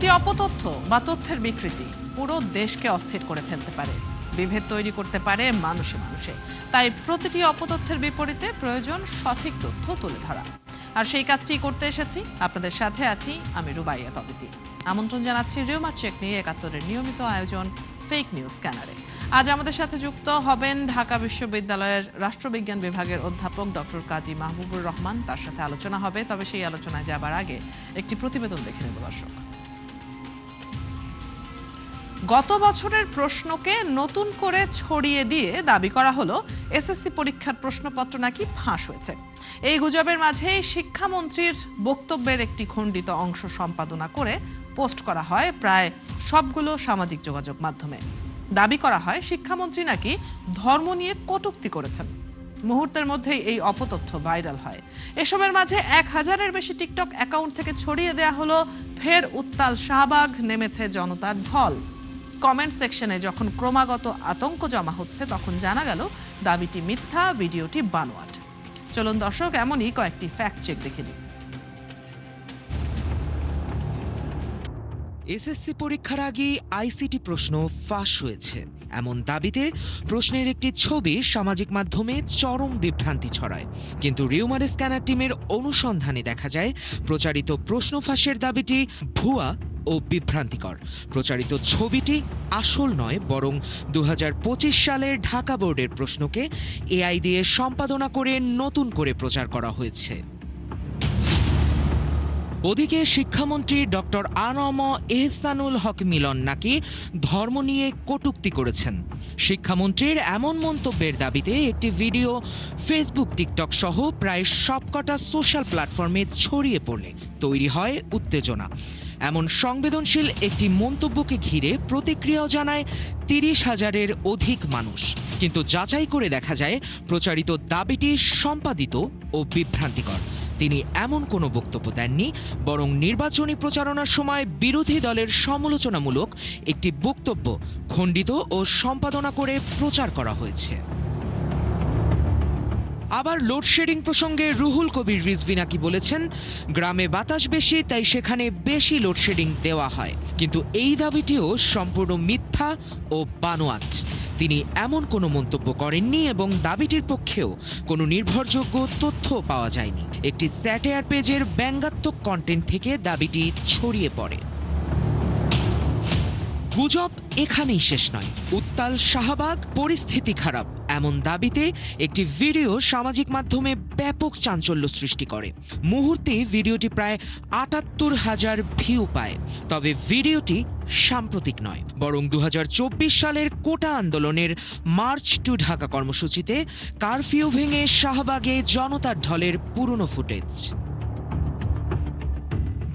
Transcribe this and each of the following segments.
একটি অপতথ্য বা তথ্যের বিকৃতি পুরো দেশকে অস্থির করে ফেলতে পারে, বিভেদ তৈরি করতে পারে মানুষে মানুষে। তাই প্রতিটি অপতথ্যের বিপরীতে প্রয়োজন সঠিক তথ্য তুলে ধরা। আর সেই কাজটি করতে এসেছি, আপনাদের সাথে আছি আমি রুবাইয়া তবিতি। আমন্ত্রণ জানাচ্ছি রিউমার চেক নিয়ে ৭১-এর নিয়মিত আয়োজন ফেক নিউজ স্ক্যানারে। আজ আমাদের সাথে যুক্ত হবেন ঢাকা বিশ্ববিদ্যালয়ের রাষ্ট্রবিজ্ঞান বিভাগের অধ্যাপক ডক্টর কাজী মাহবুবুর রহমান। তার সাথে আলোচনা হবে, তবে সেই আলোচনায় যাবার আগে একটি প্রতিবেদন দেখে নেব দর্শক। গত বছরের প্রশ্নকে নতুন করে ছড়িয়ে দিয়ে দাবি করা হলো এসএসসি পরীক্ষার প্রশ্নপত্র নাকি ফাঁস হয়েছে। এই গুজবের মাঝেই শিক্ষামন্ত্রীর বক্তব্যের একটি খণ্ডিত অংশ সম্পাদনা করে পোস্ট করা হয় প্রায় সবগুলো সামাজিক যোগাযোগ মাধ্যমে। দাবি করা হয় শিক্ষামন্ত্রী নাকি ধর্ম নিয়ে কটূক্তি করেছেন। মুহূর্তের মধ্যেই এই অপতথ্য ভাইরাল হয়। এসবের মাঝে ১,০০০-এর বেশি টিকটক অ্যাকাউন্ট থেকে ছড়িয়ে দেয়া হলো ফের উত্তাল শাহবাগ, নেমেছে জনতার ঢল। কমেন্ট সেকশনে যখন ক্রমাগত আতঙ্ক জমা হচ্ছে, তখন জানা গেল দাবিটি মিথ্যা, ভিডিওটি বানোয়াট। চলুন দর্শক, এমনই কয়েকটি ফ্যাক্ট চেক দেখে নিই। এসএসসি পরীক্ষার আগে আইসিটি প্রশ্ন ফাঁস হয়েছে এমন দাবিতে প্রশ্নের একটি ছবি সামাজিক মাধ্যমে চরম বিভ্রান্তি ছড়ায়। কিন্তু রিউমার স্ক্যানার টিমের অনুসন্ধানে দেখা যায় প্রচারিত প্রশ্ন ফাঁসের দাবিটি ভুয়া ও বিভ্রান্তিকর। প্রচারিত ছবিটি আসল নয়, বরং ২০২৫ সালের ঢাকা বোর্ডের প্রশ্নকে এআই দিয়ে সম্পাদনা করে নতুন করে প্রচার করা হয়েছে। ওদিকে শিক্ষামন্ত্রী ডক্টর আনম এহসানুল হক মিলন নাকি ধর্ম নিয়ে কটূক্তি করেছেন। শিক্ষামন্ত্রীর এমন মন্তব্যের দাবিতে একটি ভিডিও ফেসবুক, টিকটক সহ প্রায় সবকটা সোশ্যাল প্ল্যাটফর্মে ছড়িয়ে পড়লে তৈরি হয় উত্তেজনা। এমন সংবেদনশীল একটি মন্তব্যকে ঘিরে প্রতিক্রিয়াও জানায় ৩০,০০০-এর অধিক মানুষ। কিন্তু যাচাই করে দেখা যায় প্রচারিত দাবিটি সম্পাদিত ও বিভ্রান্তিকর। তিনি এমন কোনো বক্তব্য দেননি, বরং নির্বাচনী প্রচারণার সময় বিরোধী দলের সমালোচনামূলক একটি বক্তব্য খণ্ডিত ও সম্পাদনা করে প্রচার করা হয়েছে। আবার লোডশেডিং প্রসঙ্গে রুহুল কবির রিজভী নাকি বলেছেন, গ্রামে বাতাস বেশি, তাই সেখানে বেশি লোডশেডিং দেওয়া হয়। কিন্তু এই দাবিটিও সম্পূর্ণ মিথ্যা ও বানোয়াট। তিনি এমন কোনো মন্তব্য করেননি এবং দাবিটির পক্ষেও কোনো নির্ভরযোগ্য তথ্য পাওয়া যায়নি। একটি স্যাটায়ার পেজের ব্যঙ্গাত্মক কন্টেন্ট থেকে দাবিটি ছড়িয়ে পড়ে। গুজব এখানেই শেষ নয়। উত্তাল শাহবাগ, পরিস্থিতি খারাপ এমন দাবিতে একটি ভিডিও সামাজিক মাধ্যমে ব্যাপক চাঞ্চল্য সৃষ্টি করে। মুহূর্তে ভিডিওটি প্রায় ৭৮,০০০ ভিউ পায়। তবে ভিডিওটি সাম্প্রতিক নয়, বরং ২০২৪ সালের কোটা আন্দোলনের মার্চ টু ঢাকা কর্মসূচিতে কারফিউ ভেঙে শাহবাগে জনতার ঢলের পুরনো ফুটেজ।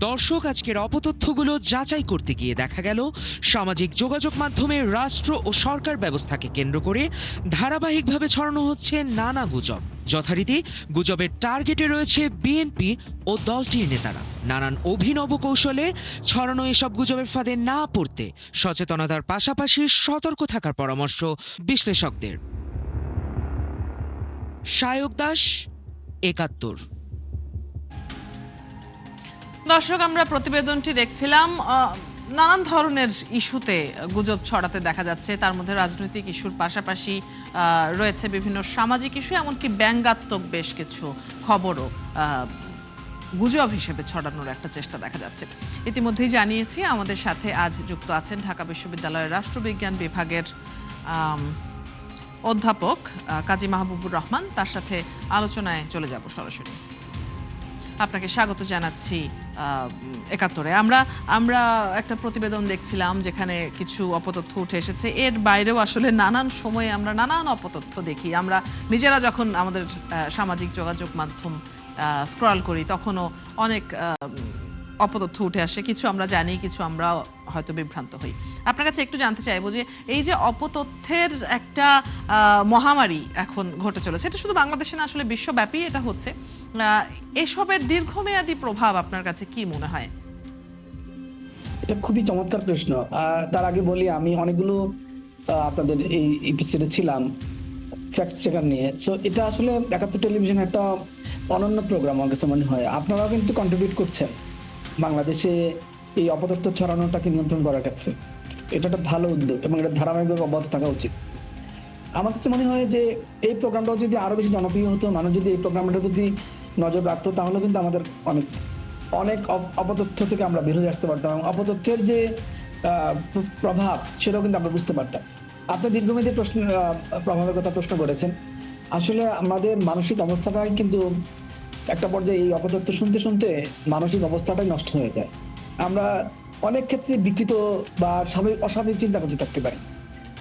দর্শক, আজকের অপতথ্যগুলো যাচাই করতে গিয়ে দেখা গেল সামাজিক যোগাযোগ মাধ্যমে রাষ্ট্র ও সরকার ব্যবস্থাকে কেন্দ্র করে ধারাবাহিকভাবে ছড়ানো হচ্ছে নানা গুজব। যথারীতি গুজবের টার্গেটে রয়েছে বিএনপি ও দলটির নেতারা। নানান অভিনব কৌশলে ছড়ানো এসব গুজবের ফাঁদে না পড়তে সচেতনতার পাশাপাশি সতর্ক থাকার পরামর্শ বিশ্লেষকদের। সায়ক দাস, ৭১। দর্শক, আমরা প্রতিবেদনটি দেখছিলাম। নানান ধরনের ইস্যুতে গুজব ছড়াতে দেখা যাচ্ছে। তার মধ্যে রাজনৈতিক ইস্যুর পাশাপাশি রয়েছে বিভিন্ন সামাজিক ইস্যু, এমনকি ব্যঙ্গাত্মক বেশ কিছু খবরও গুজব হিসেবে ছড়ানোর একটা চেষ্টা দেখা যাচ্ছে। ইতিমধ্যেই জানিয়েছি আমাদের সাথে আজ যুক্ত আছেন ঢাকা বিশ্ববিদ্যালয়ের রাষ্ট্রবিজ্ঞান বিভাগের অধ্যাপক কাজী মাহবুবুর রহমান। তার সাথে আলোচনায় চলে যাব সরাসরি। আপনাকে স্বাগত জানাচ্ছি ৭১-এ। আমরা একটা প্রতিবেদন দেখছিলাম যেখানে কিছু অপতথ্য উঠে এসেছে। এর বাইরেও আসলে নানান সময়ে আমরা নানান অপতথ্য দেখি। আমরা নিজেরা যখন আমাদের সামাজিক যোগাযোগ মাধ্যম স্ক্রল করি, তখনও অনেক অপতথ্য উঠে আসে। কিছু আমরা জানি, কিছু আমরা হয়তো বিভ্রান্ত হই। আপনার কাছে একটু জানতে চাইবো যে এই যে অপতথ্যের একটা মহামারী এখন ঘটে চলেছে, এটা শুধু বাংলাদেশে না, আসলে বিশ্বব্যাপী এটা হচ্ছে। এসবের দীর্ঘমেয়াদী প্রভাব আপনার কাছে কি মনে হয়? এটা খুবই চমৎকার প্রশ্ন। তার আগে বলি, আমি অনেকগুলো আপনাদের এই এপিসোডে ছিলাম ফ্যাক্ট চেকার নিয়ে। সো এটা আসলে ৭১ টেলিভিশন একটা অনন্য প্রোগ্রাম আমার কাছে মনে হয়। আপনারাও কিন্তু কন্ট্রিবিউট করছেন বাংলাদেশে এই অপতথ্য ছড়ানোটাকে নিয়ন্ত্রণ করার ক্ষেত্রে এটা একটা ভালো উদ্যোগ এবং এটা ধারাবাহিকভাবে অব্যাহত থাকা উচিত। আমার কাছে মনে হয় যে এই প্রোগ্রামটাও যদি আরো বেশি জনপ্রিয় হতো, মানুষ যদি এই প্রোগ্রামটার প্রতি নজর রাখতো, তাহলে কিন্তু আমাদের অনেক অনেক অপতথ্য থেকে আমরা বের হয়ে আসতে পারতাম এবং অপতথ্যের যে প্রভাব সেটাও কিন্তু আমরা বুঝতে পারতাম। আপনি দীর্ঘমেয়াদী প্রভাবের কথা প্রশ্ন করেছেন। আসলে আমাদের মানসিক অবস্থাটাই কিন্তু একটা পর্যায়ে এই অপতথ্য শুনতে শুনতে মানসিক অবস্থাটাই নষ্ট হয়ে যায়। আমরা অনেক ক্ষেত্রে বিকৃত বা অস্বাভাবিক চিন্তা করতে থাকতে পারি,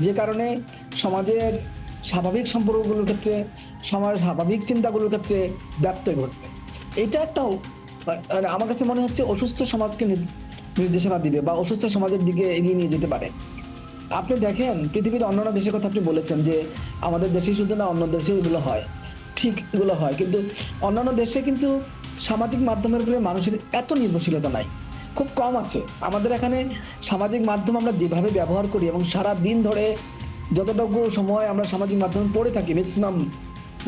যে কারণে সমাজের স্বাভাবিক সম্পর্কগুলোর ক্ষেত্রে, সমাজের স্বাভাবিক চিন্তাগুলোর ক্ষেত্রে ব্যত্যয় ঘটবে। এটা একটা মানে আমার কাছে মনে হচ্ছে অসুস্থ সমাজকে নির্দেশনা দিবে বা অসুস্থ সমাজের দিকে এগিয়ে নিয়ে যেতে পারে। আপনি দেখেন পৃথিবীর অন্যান্য দেশের কথা আপনি বলেছেন যে আমাদের দেশে শুধু না, অন্য দেশে এগুলো হয়, ঠিক এগুলো হয়, কিন্তু অন্যান্য দেশে কিন্তু সামাজিক মাধ্যমের উপরে মানুষের এত নির্ভরশীলতা নাই, খুব কম আছে। আমাদের এখানে সামাজিক মাধ্যম আমরা যেভাবে ব্যবহার করি এবং সারা দিন ধরে যতটুকু সময় আমরা সামাজিক মাধ্যমে পড়ে থাকি ম্যাক্সিমাম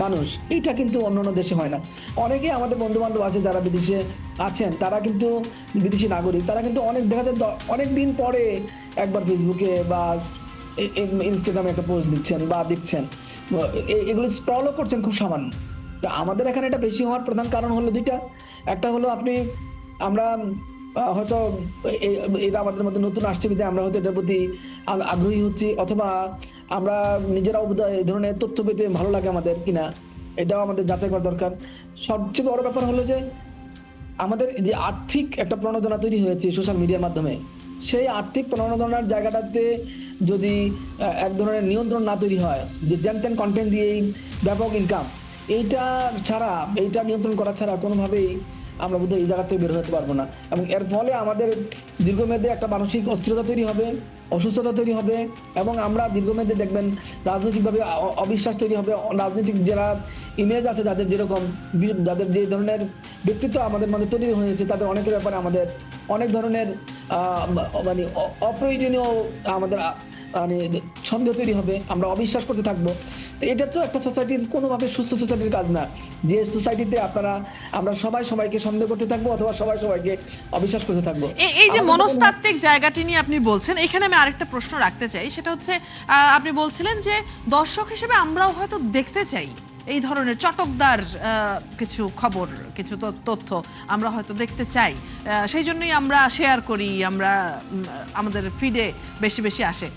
মানুষ, এইটা কিন্তু অন্যান্য দেশে হয় না। অনেকেই আমাদের বন্ধু বান্ধব আছে যারা বিদেশে আছেন, তারা কিন্তু বিদেশি নাগরিক, তারা কিন্তু অনেক দেখা যায় অনেক দিন পরে একবার ফেসবুকে বা ইনস্টাগ্রামে একটা পোস্ট দিচ্ছেন বা দেখছেন, এগুলো স্ক্রলও করছেন খুব সামান্য। তা আমাদের এখানে এটা বেশি হওয়ার প্রধান কারণ হলো দুইটা। একটা হলো আমরা হয়তো এটা আমাদের মধ্যে নতুন আসছে বিধায় আমরা হয়তো এটার প্রতি আগ্রহী হচ্ছি, অথবা আমরা নিজেরাও বোধহয় এই ধরনের তথ্য পেতে ভালো লাগে আমাদের কিনা, এটাও আমাদের যাচাই করা দরকার। সবচেয়ে বড় ব্যাপার হলো যে আমাদের যে আর্থিক একটা প্রণোদনা তৈরি হয়েছে সোশ্যাল মিডিয়ার মাধ্যমে, সেই আর্থিক প্রণোদনার জায়গাটাতে যদি এক ধরনের নিয়ন্ত্রণ না তৈরি হয়, যে যেন কন্টেন্ট দিয়েই ব্যাপক ইনকাম, এইটা ছাড়া, এইটা নিয়ন্ত্রণ করা ছাড়া কোনোভাবেই আমরা বোধহয় এই জায়গা থেকে বের হতে পারবো না। এবং এর ফলে আমাদের দীর্ঘমেয়াদে একটা মানসিক অস্থিরতা তৈরি হবে, অসুস্থতা তৈরি হবে, এবং আমরা দীর্ঘমেয়াদে দেখবেন রাজনৈতিকভাবে অবিশ্বাস তৈরি হবে। রাজনৈতিক যারা ইমেজ আছে, যাদের যেরকম, যাদের যে ধরনের ব্যক্তিত্ব আমাদের মধ্যে তৈরি হয়েছে, তাদের অনেকের ব্যাপারে আমাদের অনেক ধরনের মানে অপ্রয়োজনীয় আমাদের মানে সন্দেহ তৈরি হবে, আমরা অবিশ্বাস করতে থাকবো। তো এটা তো একটা সোসাইটির, কোনোভাবে সুস্থ সোসাইটির কাজ না, যে সোসাইটিতে আমরা সবাই সবাইকে সন্দেহ করতে থাকবো অথবা সবাই সবাইকে অবিশ্বাস করতে থাকবো। এই যে মনস্তাত্ত্বিক জায়গাটি নিয়ে আপনি বলছেন, এখানে আমি আরেকটা প্রশ্ন রাখতে চাই। সেটা হচ্ছে, আপনি বলছিলেন যে দর্শক হিসেবে আমরাও হয়তো দেখতে চাই এই ধরনের চটকদার কিছু খবর, কিছু তথ্য আমরা হয়তো দেখতে চাই, সেই জন্যই আমরা শেয়ার করি, আমরা আমাদের ফিডে বেশি বেশি আসে।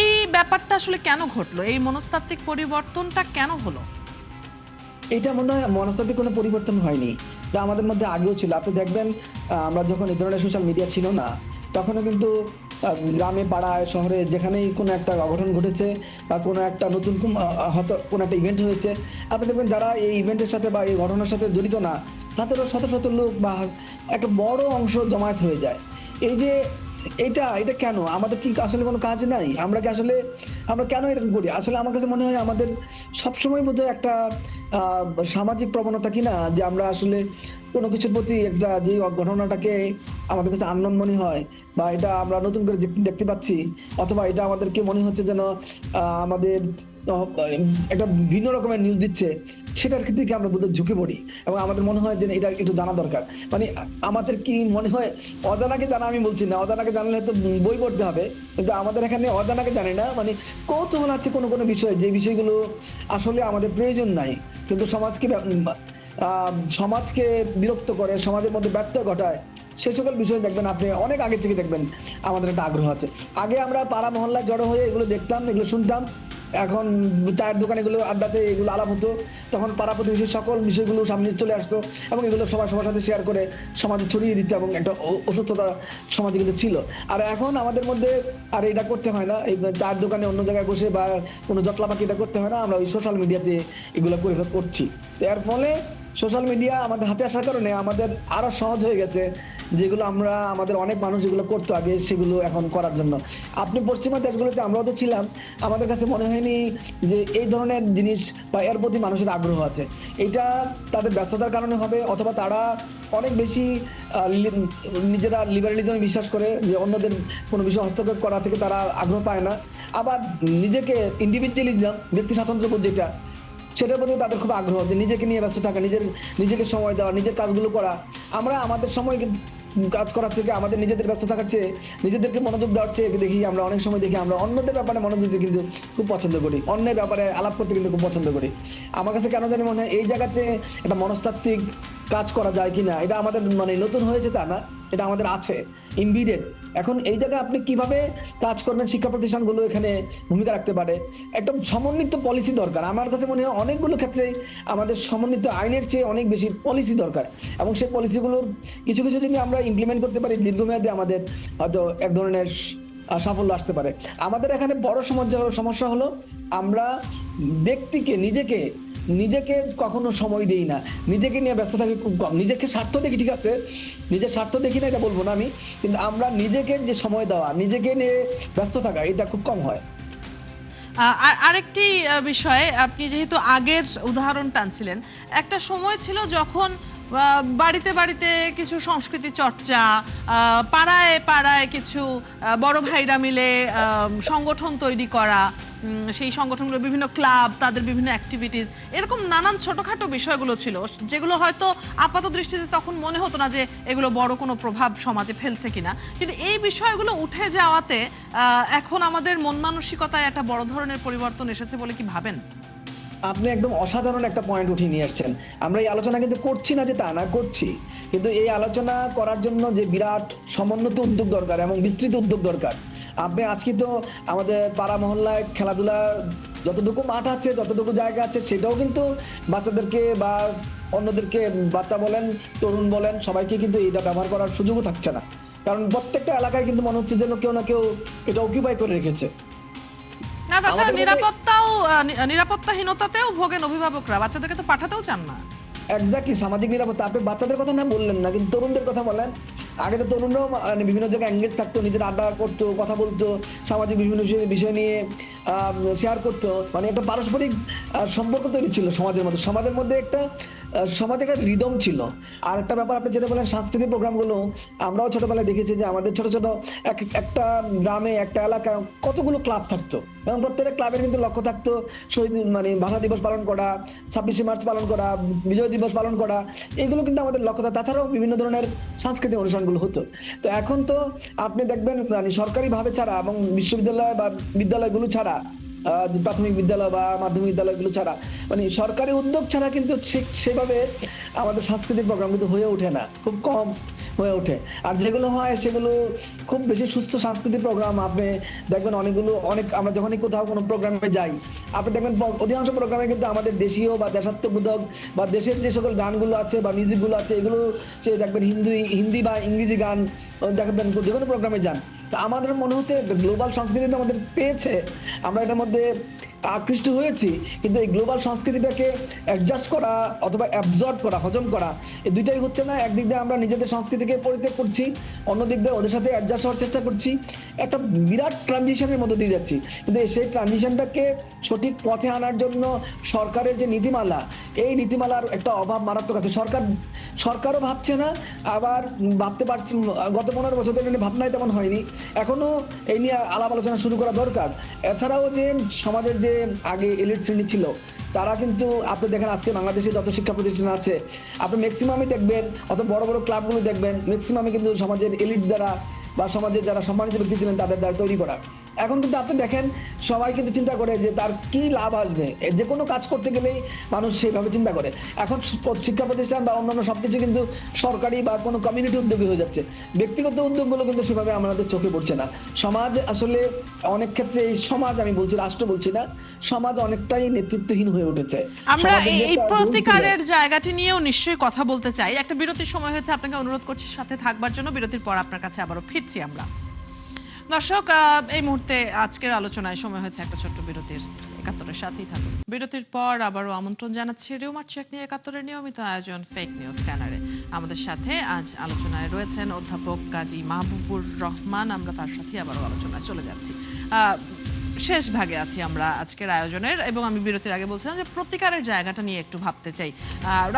এই ব্যাপারটা আসলে কেন ঘটলো? এই মনস্তাত্ত্বিক পরিবর্তনটা কেন হলো? এটা মনে হয় মনস্তাত্ত্বিক কোনো পরিবর্তন হয়নি, যা আমাদের মধ্যে আগেও ছিল। আপনি দেখবেন আমরা যখন এই ধরনের সোশ্যাল মিডিয়া ছিল না, তখনও কিন্তু গ্রামে পাড়ায় শহরে যেখানেই কোনো একটা অঘটন ঘটেছে বা কোনো একটা নতুন হয়তো কোনো একটা ইভেন্ট হয়েছে, আপনি দেখবেন যারা এই ইভেন্টের সাথে বা এই ঘটনার সাথে জড়িত না, তাদেরও শত শত লোক বা একটা বড় অংশ জমায়েত হয়ে যায়। এই যে এটা কেন? আমাদের কি আসলে কোনো কাজ নাই? আমরা কেন এরকম করি? আসলে আমার কাছে মনে হয় আমাদের সবসময় বোধহয় একটা সামাজিক প্রবণতা কিনা, যে আমরা আসলে কোনো কিছুর প্রতি একটা যে ঘটনাটাকে আমাদের কাছে আননোন মনে হয়, বা এটা আমরা নতুন করে দেখতে পাচ্ছি, অথবা এটা আমাদেরকে মনে হচ্ছে যেন আমাদের একটা ভিন্ন রকমের নিউজ দিচ্ছে, সেটার ক্ষেত্রে আমরা বোধহয় ঝুঁকে পড়ি এবং আমাদের মনে হয় যে এটা একটু জানা দরকার। মানে আমাদের কি মনে হয়, অজানাকে জানা, আমি বলছি না অজানাকে জানলে তো বই পড়তে হবে, কিন্তু আমাদের এখানে অজানাকে জানি না, মানে কৌতূহল আছে কোনো কোনো বিষয়, যে বিষয়গুলো আসলে আমাদের প্রয়োজন নাই, কিন্তু সমাজকে বিরক্ত করে, সমাজের মধ্যে ব্যত্যয় ঘটায়, সেই সকল বিষয় দেখবেন আপনি অনেক আগে থেকে দেখবেন আমাদের একটা আগ্রহ আছে। আগে আমরা পাড়া মহল্লায় জড়ো হয়ে এগুলো দেখতাম, এগুলো শুনতাম, এখন চায়ের দোকানে এগুলো আড্ডাতে এগুলো আলাপ হতো, তখন পাড়া প্রতিবেশীর সকল বিষয়গুলো সামনে চলে আসতো এবং এগুলো সবার সাথে শেয়ার করে সমাজে ছড়িয়ে দিতে, এবং একটা অসুস্থতা সমাজে কিন্তু ছিল। আর এখন আমাদের মধ্যে আর এটা করতে হয় না, এই চায়ের দোকানে অন্য জায়গায় বসে বা কোনো জটলা পাখি এটা করতে হয় না, আমরা ওই সোশ্যাল মিডিয়াতে এগুলো করছি। তো এর ফলে সোশ্যাল মিডিয়া আমাদের হাতে আসার কারণে আমাদের আরো সহজ হয়ে গেছে, যেগুলো আমাদের অনেক মানুষ যেগুলো করতো আগে, সেগুলো এখন করার জন্য। আপনি পশ্চিমা দেশগুলোতে, আমরাও তো ছিলাম, আমাদের কাছে মনে হয়নি যে এই ধরনের জিনিস বা এর প্রতি মানুষের আগ্রহ আছে। এটা তাদের ব্যস্ততার কারণে হবে, অথবা তারা অনেক বেশি নিজেরা লিবারালিজমে বিশ্বাস করে, যে অন্যদের কোনো বিষয় হস্তক্ষেপ করা থেকে তারা আগ্রহ পায় না। আবার নিজেকে ইন্ডিভিজুয়ালিজম, ব্যক্তি স্বাতন্ত্র্য যেটা, সেটার প্রতি তাদের খুব আগ্রহ, যে নিজেকে নিয়ে ব্যস্ত থাকা, নিজেকে সময় দেওয়া, নিজের কাজগুলো করা। আমরা আমাদের সময় কাজ করার থেকে আমাদের নিজেদের ব্যস্ত থাকার চেয়ে নিজেদেরকে মনোযোগ দেওয়ার চেয়ে দেখি আমরা অনেক সময় দেখি আমরা অন্যদের ব্যাপারে মনোযোগ দিতে কিন্তু খুব পছন্দ করি, অন্যের ব্যাপারে আলাপ করতে কিন্তু খুব পছন্দ করি। আমার কাছে কেন জানি মনে হয় এই জায়গাতে একটা মনস্তাত্ত্বিক কাজ করা যায় কিনা, এটা আমাদের মানে নতুন হয়েছে তা না, এটা আমাদের আছে ইমবিডেড। এখন এই জায়গায় আপনি কিভাবে কাজ করবেন, শিক্ষা প্রতিষ্ঠানগুলো এখানে ভূমিকা রাখতে পারে, একটা সমন্বিত পলিসি দরকার। আমার কাছে মনে হয় অনেকগুলো ক্ষেত্রে আমাদের সমন্বিত আইনের চেয়ে অনেক বেশি পলিসি দরকার, এবং সেই পলিসিগুলোর কিছু কিছু যদি আমরা ইমপ্লিমেন্ট করতে পারি দীর্ঘমেয়াদে আমাদের হয়তো এক ধরনের সাফল্য আসতে পারে। আমাদের এখানে বড় সমস্যা হলো আমরা ব্যক্তিকে নিজেকে কখনো সময় দেই না, নিজেকে নিয়ে ব্যস্ত থাকি খুব কম। নিজেকে স্বার্থ দেখি, ঠিক আছে, নিজের স্বার্থ দেখি না এটা বলবো না আমি, কিন্তু আমরা নিজেকে যে সময় দেওয়া, নিজেকে নিয়ে ব্যস্ত থাকা, এটা খুব কম হয়। আর আরেকটি বিষয়ে আপনি যেহেতু আগের উদাহরণ টানছিলেন, একটা সময় ছিল যখন বাড়িতে বাড়িতে কিছু সংস্কৃতি চর্চা, পাড়ায় পাড়ায় কিছু বড় ভাইরা মিলে সংগঠন তৈরি করা, সেই সংগঠনগুলো বিভিন্ন ক্লাব, তাদের বিভিন্ন অ্যাক্টিভিটিস, এরকম নানান ছোটোখাটো বিষয়গুলো ছিল যেগুলো হয়তো আপাত দৃষ্টিতে তখন মনে হতো না যে এগুলো বড় কোনো প্রভাব সমাজে ফেলছে কিনা, কিন্তু এই বিষয়গুলো উঠে যাওয়াতে এখন আমাদের মন মানসিকতায় একটা বড় ধরনের পরিবর্তন এসেছে বলে কি ভাবেন? আপনি একদম অসাধারণ একটা পয়েন্ট উঠিয়ে নিয়ে আসছেন। আমরা এই আলোচনা কিন্তু করছি না যে তা না, করছি, কিন্তু এই আলোচনা করার জন্য যে বিরাট সমন্বিত উদ্যোগ দরকার এবং বিস্তৃত উদ্যোগ দরকার। আপনি আজকে তো আমাদের পাড়া মহল্লায় খেলাধুলা যতটুকু মাঠ আছে, যতটুকু জায়গা আছে, সেটাও কিন্তু বাচ্চাদেরকে বা অন্যদেরকে, বাচ্চা বলেন তরুণ বলেন, সবাইকে কিন্তু এটা ব্যবহার করার সুযোগও থাকছে না, কারণ প্রত্যেকটা এলাকায় কিন্তু মনে হচ্ছে যেন কেউ না কেউ এটা অকিউপাই করে রেখেছে। না, তাছাড়া নিরাপত্তাহীনতাতেও ভোগেন অভিভাবকরা, বাচ্চাদেরকে তো পাঠাতেও চান না। এক্স্যাক্টলি, সামাজিক নিরাপত্তা। আপনি বাচ্চাদের কথা না বললেন না, কিন্তু তরুণদের কথা বলেন। আগে তো তরুণরাও মানে বিভিন্ন জায়গায় এঙ্গেজ থাকতো, নিজের আড্ডা করতো, কথা বলতো, সামাজিক বিভিন্ন বিষয় নিয়ে শেয়ার করতো, মানে একটা পারস্পরিক সম্পর্ক তৈরি ছিল সমাজের মধ্যে একটা সমাজে একটা রিদম ছিল। আর একটা ব্যাপার আপনি যেটা বলেন, সাংস্কৃতিক প্রোগ্রামগুলো আমরাও ছোটবেলায় দেখেছি যে আমাদের ছোট ছোট একটা গ্রামে, একটা এলাকায় কতগুলো ক্লাব থাকতো, এবং প্রত্যেকটা ক্লাবের কিন্তু লক্ষ্য থাকতো শহীদ মানে ভাষা দিবস পালন করা, 26শে মার্চ পালন করা, বিজয় দিবস পালন করা, এগুলো কিন্তু আমাদের লক্ষ্য থাকতো। তাছাড়াও বিভিন্ন ধরনের সাংস্কৃতিক অনুষ্ঠানগুলো হতো। তো এখন তো আপনি দেখবেন মানে সরকারিভাবে ছাড়া এবং বিশ্ববিদ্যালয় বা বিদ্যালয়গুলো ছাড়া, প্রাথমিক বিদ্যালয় বা মাধ্যমিক বিদ্যালয়গুলো ছাড়া, মানে সরকারি উদ্যোগ ছাড়া কিন্তু সেভাবে আমাদের সাংস্কৃতিক প্রোগ্রাম কিন্তু হয়ে ওঠে না, খুব কম হয়ে ওঠে। আর যেগুলো হয় সেগুলো খুব বেশি সুস্থ সাংস্কৃতিক প্রোগ্রাম। আপনি দেখবেন অনেক আমরা যখনই কোথাও কোনো প্রোগ্রামে যাই, আপনি দেখবেন অধিকাংশ প্রোগ্রামে কিন্তু আমাদের দেশীয় বা দেশাত্মবোধক বা দেশের যে সকল গানগুলো আছে বা মিউজিকগুলো আছে, এগুলো দেখবেন হিন্দি বা ইংরেজি গান দেখবেন যে কোনো প্রোগ্রামে যান। তা আমাদের মনে হচ্ছে গ্লোবাল সংস্কৃতি তো আমাদের পেয়েছে, আমরা এটার মধ্যে আকৃষ্ট হয়েছি, কিন্তু এই গ্লোবাল সংস্কৃতিটাকে অ্যাডজাস্ট করা অথবা অ্যাবজর্ব করা, হজম করা, এই দুইটাই হচ্ছে না। একদিক দিয়ে আমরা নিজেদের সংস্কৃতিকে পরিত্যাগ করছি, অন্যদিক দিয়ে ওদের সাথে অ্যাডজাস্ট হওয়ার চেষ্টা করছি, একটা বিরাট ট্রানজিশনের মধ্যে দিয়ে যাচ্ছি। কিন্তু সেই ট্রানজিশনটাকে সঠিক পথে আনার জন্য সরকারের যে নীতিমালা, এই নীতিমালার একটা অভাব মারাত্মক আছে। সরকারও ভাবছে না, আবার ভাবতে পারছি গত 15 বছর ধরে ভাবনাই তেমন হয়নি। এখনো এই নিয়ে আলাপ আলোচনা শুরু করা দরকার। এছাড়াও যে সমাজের যে আগে এলিট শ্রেণী ছিল, তারা কিন্তু আপনি দেখেন আজকে বাংলাদেশে যত শিক্ষা প্রতিষ্ঠান আছে, আপনি ম্যাক্সিমামই দেখবেন, অত বড় বড় ক্লাবগুলো দেখবেন, ম্যাক্সিমামই কিন্তু সমাজের এলিট দ্বারা বা সমাজের যারা সম্মানিত ব্যক্তি ছিলেন তাদের দ্বারা তৈরি করা। এখন কিন্তু আপনি দেখেন সবাই কিন্তু চিন্তা করে যে তার কি লাভ আসবে, যে কোনো কাজ করতে গেলেই মানুষ সেইভাবে চিন্তা করে। এখন শিক্ষা প্রতিষ্ঠান বা অন্যান্য সবকিছু কিন্তু সরকারি বা কোনো কমিউনিটি উদ্যোগী হয়ে যাচ্ছে, ব্যক্তিগত উদ্যোগগুলো কিন্তু সেভাবে আমাদের চোখে পড়ছে না। সমাজ আসলে অনেক ক্ষেত্রে, এই সমাজ আমি বলছি, রাষ্ট্র বলছি না, সমাজ অনেকটাই নেতৃত্বহীন হয়ে উঠেছে। আমরা এই প্রতিকারের জায়গাটি নিয়েও নিশ্চয়ই কথা বলতে চাই। একটা বিরতির সময় হয়েছে, আপনাকে অনুরোধ করছি সাথে থাকবার জন্য। বিরতির পর আপনার কাছে আবারও ফিরছি আমরা। দর্শক, এই মুহূর্তে আজকের আলোচনায় সময় হয়েছে একটা ছোট্ট বিরতির। ৭১-এর সাথেই থাকুন। বিরতির পর আবারও আমন্ত্রণ জানাচ্ছি রিউমার চেক নিয়ে ৭১-এর নিয়মিত আয়োজন ফেক নিউজ স্ক্যানারে। আমাদের সাথে আজ আলোচনায় রয়েছেন অধ্যাপক কাজী মাহবুবুর রহমান। আমরা তার সাথে আবারও আলোচনায় চলে যাচ্ছি। শেষ ভাগে আছি আমরা আজকের আয়োজনের, এবং আমি বিরতির আগে বলছিলাম যে প্রতিকারের জায়গাটা নিয়ে একটু ভাবতে চাই।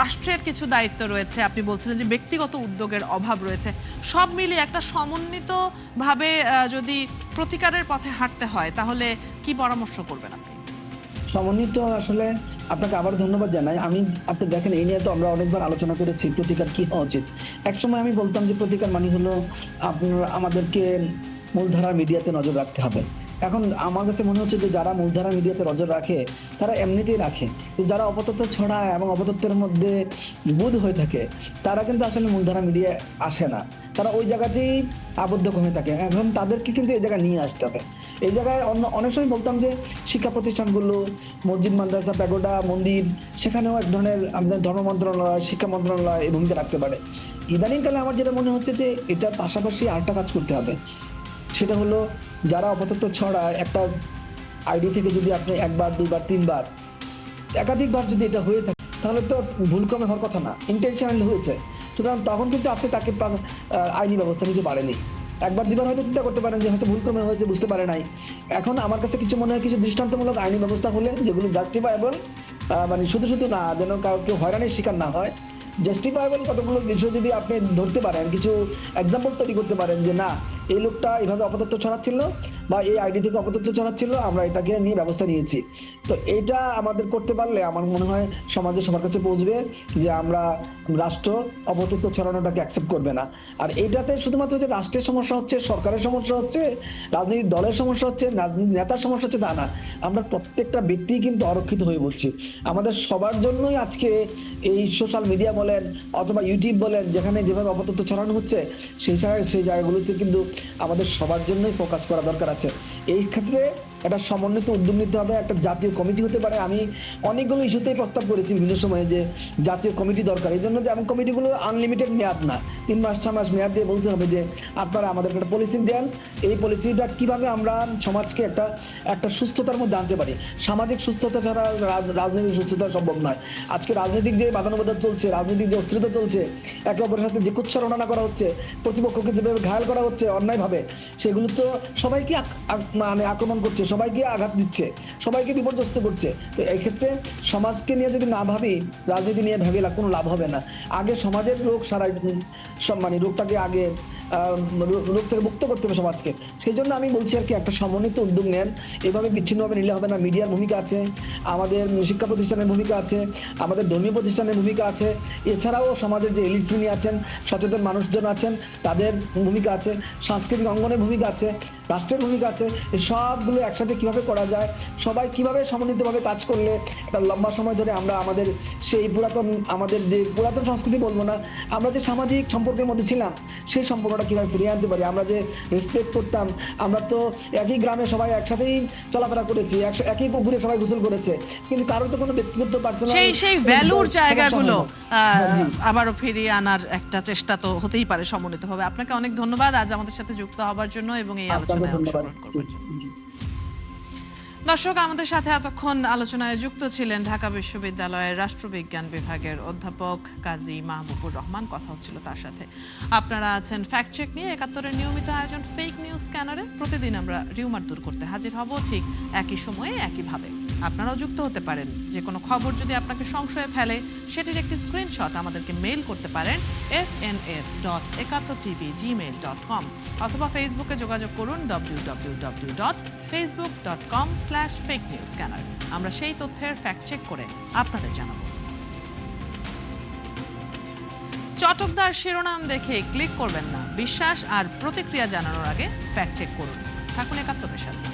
রাষ্ট্রের কিছু দায়িত্ব রয়েছে, আপনি বলছিলেন যে ব্যক্তিগত উদ্যোগের অভাব রয়েছে। সব মিলিয়ে একটা সমন্বিতভাবে যদি প্রতিকারের পথে হাঁটতে হয়, তাহলে কি পরামর্শ করবেন আপনি? সমন্বিত আসলে আপনাকে আবার ধন্যবাদ জানাই। আপনি দেখেন এই নিয়ে তো আমরা অনেকবার আলোচনা করেছি প্রতিকার কি হওয়া উচিত। একসময় আমি বলতাম যে প্রতিকার মানে হলো আমাদেরকে মূলধারার মিডিয়াতে নজর রাখতে হবে। এখন আমার কাছে মনে হচ্ছে যে যারা মূলধারা মিডিয়াতে নজর রাখে তারা এমনিতেই রাখে, কিন্তু যারা অপতথ্য ছড়ায় এবং অপতথ্যের মধ্যে বুঁদ হয়ে থাকে তারা কিন্তু আসলে মূলধারা মিডিয়ায় আসে না, তারা ওই জায়গাতেই আবদ্ধ হয়ে থাকে। এখন তাদেরকে কিন্তু এই জায়গায় নিয়ে আসতে হবে। এই জায়গায় অনেক সময় বলতাম যে শিক্ষা প্রতিষ্ঠানগুলো, মসজিদ, মাদ্রাসা, প্যাগোডা, মন্দির, সেখানেও এক ধরনের আমাদের ধর্ম মন্ত্রণালয়, শিক্ষা মন্ত্রণালয় এই ভূমিকা রাখতে পারে। ইদানিংকালে আমার যেটা মনে হচ্ছে যে এটার পাশাপাশি আরেকটা কাজ করতে হবে, সেটা হলো যারা অপতথ্য ছড়ায় একটা আইডি থেকে যদি আপনি একবার, দুবার, তিনবার, একাধিকবার যদি এটা হয়ে থাকে তাহলে তো ভুলক্রমে হওয়ার কথা না, ইন্টেনশনালি হয়েছে। সুতরাং তখন কিন্তু আপনি তাকে আইনি ব্যবস্থা নিতে পারেনি। একবার দুবার হয়তো চিন্তা করতে পারেন যে হয়তো ভুলক্রমে হয়েছে, বুঝতে পারে নাই। এখন আমার কাছে কিছু মনে হয় কিছু দৃষ্টান্তমূলক আইনি ব্যবস্থা হলে যেগুলো জাস্টিফাইবল, মানে শুধু শুধু না, যেন কাউকে হয়রানির শিকার না হয়, জাস্টিফাইবল কতগুলো বিষয় যদি আপনি ধরতে পারেন, কিছু এক্সাম্পল তৈরি করতে পারেন যে না এই লোকটা এইভাবে অপতথ্য ছড়াচ্ছিল বা এই আইডি থেকে অপতথ্য ছড়াচ্ছিল, আমরা এটাকে নিয়ে ব্যবস্থা নিয়েছি। তো এটা আমাদের করতে পারলে আমার মনে হয় সমাজে সবার কাছে পৌঁছবে যে আমরা রাষ্ট্র অপতথ্য ছড়ানোটাকে অ্যাকসেপ্ট করবে না। আর এইটাতে শুধুমাত্র যে রাষ্ট্রের সমস্যা হচ্ছে, সরকারের সমস্যা হচ্ছে, রাজনৈতিক দলের সমস্যা হচ্ছে, রাজনৈতিক নেতার সমস্যা হচ্ছে তা না, আমরা প্রত্যেকটা ব্যক্তি কিন্তু অরক্ষিত হয়ে পড়ছি। আমাদের সবার জন্যই আজকে এই সোশ্যাল মিডিয়া বলেন অথবা ইউটিউব বলেন, যেখানে যেভাবে অপতথ্য ছড়ানো হচ্ছে সেই জায়গাগুলোতে কিন্তু আমাদের সবার জন্যই ফোকাস করা দরকার আছে। এই ক্ষেত্রে একটা সমন্বিত উদ্যোগ নিতে হবে, একটা জাতীয় কমিটি হতে পারে। আমি অনেকগুলো ইস্যুতেই প্রস্তাব করেছি বিভিন্ন সময়ে যে জাতীয় কমিটি দরকার। এই জন্য যে এমন কমিটিগুলো আনলিমিটেড মেয়াদ না, 3 মাস 6 মাস মেয়াদ দিয়ে বলতে হবে যে আপনারা আমাদের একটা পলিসি দেন, এই পলিসিটা কিভাবে আমরা সমাজকে একটা সুস্থতার মধ্যে আনতে পারি। সামাজিক সুস্থতা ছাড়া রাজনৈতিক সুস্থতা সম্ভব নয়। আজকে রাজনৈতিক যে বাদানুবাদ চলছে, রাজনৈতিক যে অস্থিরতা চলছে, একে অপরের সাথে যে কুৎসারণা করা হচ্ছে, প্রতিপক্ষকে যেভাবে ঘায়াল করা হচ্ছে অন্যায়ভাবে, সেগুলো তো সবাইকে মানে আক্রমণ করছে, সবাইকে আঘাত দিচ্ছে, সবাইকে বিপর্যস্ত করছে। তো এই ক্ষেত্রে সমাজকে নিয়ে যদি না ভাবি, রাজনীতি নিয়ে ভাবি কোনো লাভ হবে না। আগে সমাজের রোগ সারাই, মানে রোগটাকে আগে রোগ থেকে মুক্ত করতে হবে সমাজকে। সেই জন্য আমি বলছি আর কি, একটা সমন্বিত উদ্যোগ নেন। এভাবে বিচ্ছিন্নভাবে নিলে হবে না। মিডিয়ার ভূমিকা আছে, আমাদের শিক্ষা প্রতিষ্ঠানের ভূমিকা আছে, আমাদের ধর্মীয় প্রতিষ্ঠানের ভূমিকা আছে, এছাড়াও সমাজের যে এলিট শ্রেণী আছেন, সচেতন মানুষজন আছেন, তাদের ভূমিকা আছে, সাংস্কৃতিক অঙ্গনের ভূমিকা আছে, রাষ্ট্রের ভূমিকা আছে। এই সবগুলো একসাথে কিভাবে করা যায়, সবাই কিভাবে সমন্বিতভাবে কাজ করলে একটা লম্বা সময় ধরে আমরা আমাদের সেই আমাদের যে পুরাতন সংস্কৃতি বলবো না, আমরা যে সামাজিক সম্পর্কের মধ্যে ছিলাম সেই সম্পর্কটা কিভাবে ফিরিয়ে আনতে পারি। আমরা যে রেসপেক্ট করতাম, আমরা তো একই গ্রামে সবাই একসাথেই চলাফেরা করেছি, একই পুকুরে সবাই গোসল করেছে, কিন্তু কারোর তো কোনো ব্যক্তিগত পার্সোনাল সেই ভ্যালুর জায়গাগুলো আবারও ফিরিয়ে আনার একটা চেষ্টা তো হতেই পারে সমন্বিতভাবে। আপনাকে অনেক ধন্যবাদ আজ আমাদের সাথে যুক্ত হওয়ার জন্য এবং এই আলোচনায় অংশগ্রহণ করবার জন্য। দর্শক, আমাদের সাথে এতক্ষণ আলোচনায় যুক্ত ছিলেন ঢাকা বিশ্ববিদ্যালয়ের রাষ্ট্রবিজ্ঞান বিভাগের অধ্যাপক কাজী মাহবুবুর রহমান। কথা হচ্ছিল তার সাথে। আপনারা আছেন ফ্যাক্ট চেক নিয়ে, ৭১-এর নিয়মিত আয়োজন ফেক নিউজ স্ক্যানারে। প্রতিদিন আমরা রিউমার দূর করতে হাজির হব ঠিক একই সময়ে একইভাবে। আপনারাও যুক্ত হতে পারেন। যে কোনো খবর যদি আপনাকে সংশয়ে ফেলে সেটির একটি স্ক্রিনশট আমাদেরকে মেইল করতে পারেন fns.71tv@gmail.com অথবা ফেসবুকে যোগাযোগ করুন www.facebook.com/fakenewsscanner। আমরা সেই তথ্যের ফ্যাক্ট চেক করে আপনাদের জানাবো। চটকদার শিরোনাম দেখে ক্লিক করবেন না। বিশ্বাস আর প্রতিক্রিয়া জানানোর আগে ফ্যাক্ট চেক করুন। থাকুন ৭১-এর সাথে।